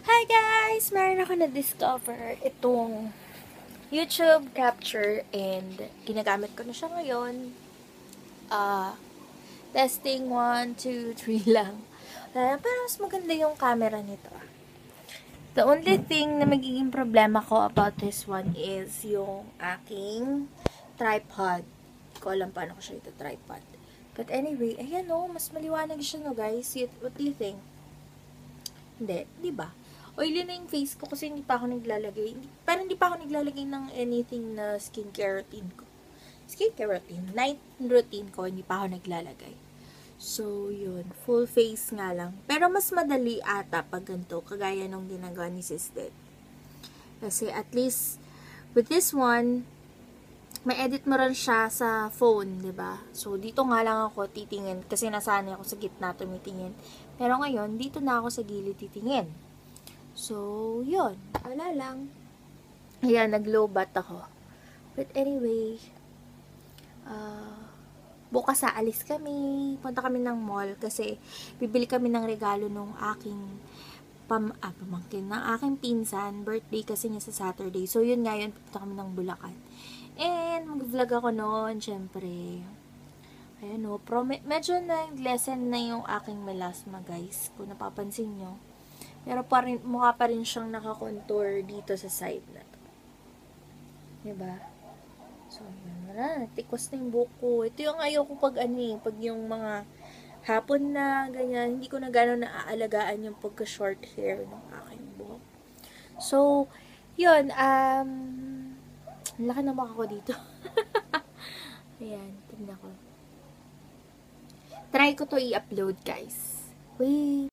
Hi guys! Meron ako na-discover itong YouTube Capture and ginagamit ko na siya ngayon. Testing 1, 2, 3 lang. Pero mas maganda yung camera nito. The only thing na magiging problema ko about this one is yung aking tripod. Hindi ko alam paano ko siya ito tripod. But anyway, ayan o, mas maliwanag siya no guys. What do you think? Hindi, di ba? Oily na yung face ko kasi hindi pa ako naglalagay. Parang hindi pa ako naglalagay ng anything na skincare routine ko. Skincare routine. Night routine ko, hindi pa ako naglalagay. So, yun. Full face nga lang. Pero mas madali ata pag ganito, kagaya nung ginagawa ni Sis Ded. Kasi at least, with this one, may edit mo rin siya sa phone, di ba? So, dito nga lang ako titingin kasi nasanay ako sa gitna tumitingin. Pero ngayon, dito na ako sa gilid titingin. So, yun. Wala lang. Ayan, nag-low-bat ako. But anyway, bukas aalis kami. Punta kami ng mall kasi bibili kami ng regalo nung aking pamangkin, ng aking pinsan. Birthday kasi niya sa Saturday. So, yun nga yun. Punta kami ng Bulacan. And, mag-vlog ako noon, syempre. Ayan o. Medyo nag-lessen na yung aking melasma, guys. Kung napapansin nyo. Pero mukha pa rin siyang nakakontour dito sa side na to. Diba? So, yun na. Tikos na yung buhok ko. Ito yung ayoko pag pag yung mga hapon na, ganyan. Hindi ko na gano'n naaalagaan yung pagka-short hair ng aking buhok. So, yun. Laki na mukha ko dito. Ayan. Tignan ko. Try ko to i-upload, guys. Wait.